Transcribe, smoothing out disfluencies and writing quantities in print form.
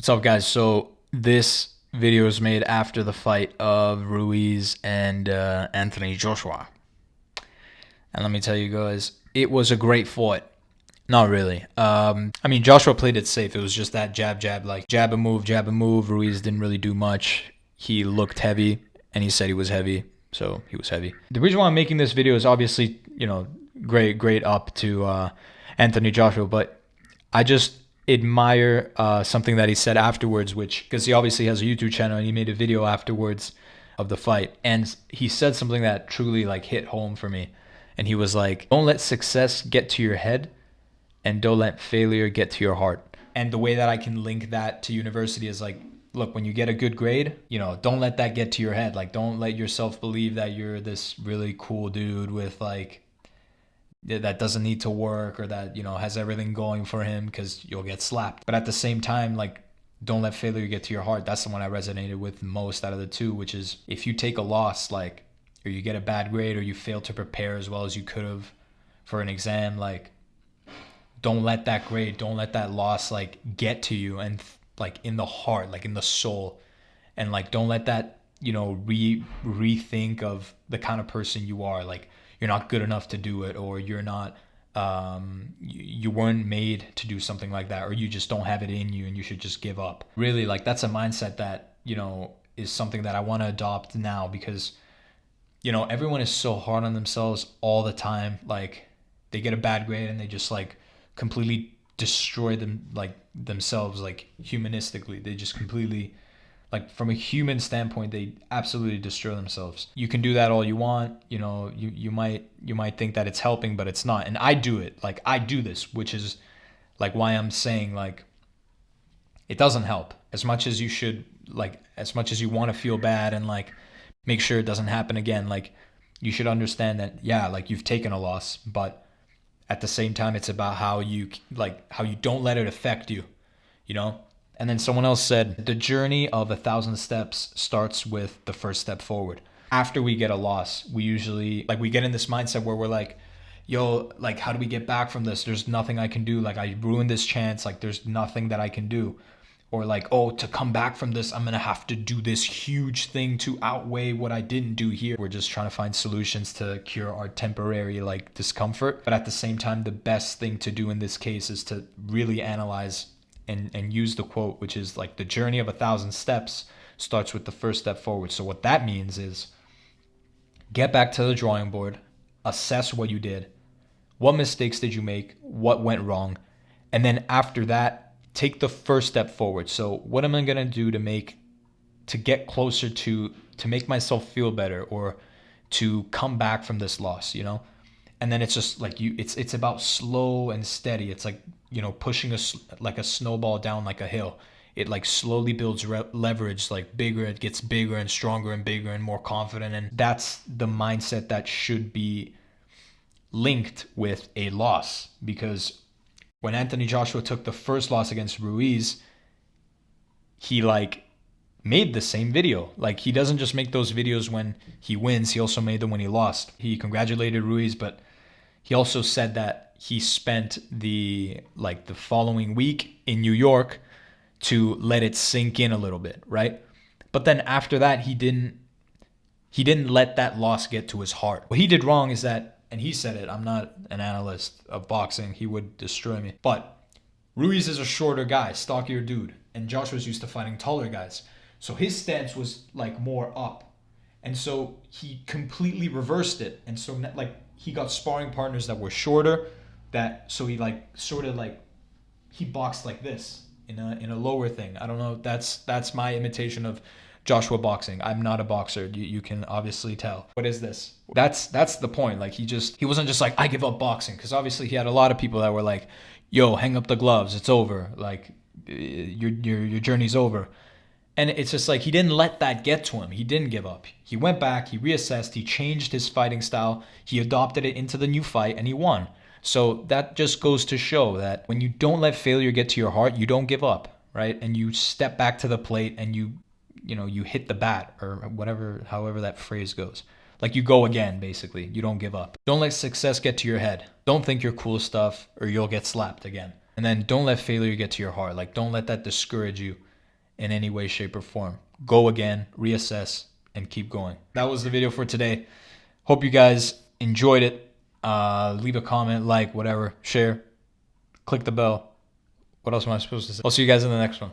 What's up, guys? So this video is made after the fight of Ruiz and Anthony Joshua. And let me tell you guys, it was a great fight. Not really. I mean, Joshua played it safe. It was just that jab, jab, like jab and move, jab and move. Ruiz didn't really do much. He looked heavy, and he said he was heavy, so he was heavy. The reason why I'm making this video is obviously, great up to Anthony Joshua, but I just admire something that he said afterwards, which, because he obviously has a YouTube channel and he made a video afterwards of the fight, and he said something that truly like hit home for me. And he was like, don't let success get to your head, and don't let failure get to your heart. And the way that I can link that to university is like, look, when you get a good grade, don't let that get to your head. Like, don't let yourself believe that you're this really cool dude with like that doesn't need to work, or that has everything going for him, because you'll get slapped. But at the same time, like, don't let failure get to your heart. That's the one I resonated with most out of the two, which is, if you take a loss, like, or you get a bad grade, or you fail to prepare as well as you could have for an exam, like, don't let that grade, don't let that loss like get to you, and like in the heart, like in the soul. And like, don't let that rethink of the kind of person you are. Like, you're not good enough to do it, or you're not you weren't made to do something like that, or you just don't have it in you and you should just give up. Really, like, that's a mindset that is something that I want to adopt now, because everyone is so hard on themselves all the time. Like, they get a bad grade and they just like completely destroy themselves, like humanistically. They just completely, like, from a human standpoint, they absolutely destroy themselves. You can do that all you want. You might think that it's helping, but it's not. And I do it. Like, I do this, which is like why I'm saying, like, it doesn't help as much as you should, like, as much as you want to feel bad and like make sure it doesn't happen again. Like, you should understand that, yeah, like, you've taken a loss, but at the same time, it's about how you don't let it affect you. And then someone else said, the journey of 1,000 steps starts with the first step forward. After we get a loss, we usually, like, we get in this mindset where we're like, yo, like, how do we get back from this? There's nothing I can do. Like, I ruined this chance. Like, there's nothing that I can do. Or like, oh, to come back from this, I'm going to have to do this huge thing to outweigh what I didn't do here. We're just trying to find solutions to cure our temporary like discomfort. But at the same time, the best thing to do in this case is to really analyze and use the quote, which is like, the journey of 1,000 steps starts with the first step forward. So what that means is, get back to the drawing board, assess what you did, what mistakes did you make, what went wrong, and then after that, take the first step forward. So what am I going to do to get closer to make myself feel better, or to come back from this loss, And then it's just like, it's about slow and steady. It's like, pushing like a snowball down like a hill. It like slowly builds leverage, like bigger, it gets bigger and stronger and bigger and more confident. And that's the mindset that should be linked with a loss. Because when Anthony Joshua took the first loss against Ruiz, he like made the same video. Like, he doesn't just make those videos when he wins, he also made them when he lost. He congratulated Ruiz, but he also said that he spent the following week in New York to let it sink in a little bit, right? But then after that, he didn't let that loss get to his heart. What he did wrong is that, and he said it, I'm not an analyst of boxing, he would destroy me, but Ruiz is a shorter guy, stockier dude, and Joshua's used to fighting taller guys. So his stance was like more up. And so he completely reversed it. And so like, he got sparring partners that were shorter, so he like sort of like, he boxed like this in a lower thing. I don't know, that's my imitation of Joshua boxing. I'm not a boxer. You can obviously tell. What is this? That's the point. Like, he wasn't just like, I give up boxing, because obviously he had a lot of people that were like, yo, hang up the gloves, it's over. Like, your journey's over. And it's just like, he didn't let that get to him. He didn't give up. He went back, he reassessed, he changed his fighting style, he adopted it into the new fight, and he won. So that just goes to show that when you don't let failure get to your heart, you don't give up, right? And you step back to the plate and you hit the bat, or whatever, however that phrase goes. Like, you go again, basically. You don't give up. Don't let success get to your head. Don't think you're cool stuff, or you'll get slapped again. And then don't let failure get to your heart. Like, don't let that discourage you. in any way, shape, or form. Go again, reassess, and keep going. That was the video for today. Hope you guys enjoyed it. Leave a comment, like, whatever, share, click the bell. What else am I supposed to say? I'll see you guys in the next one.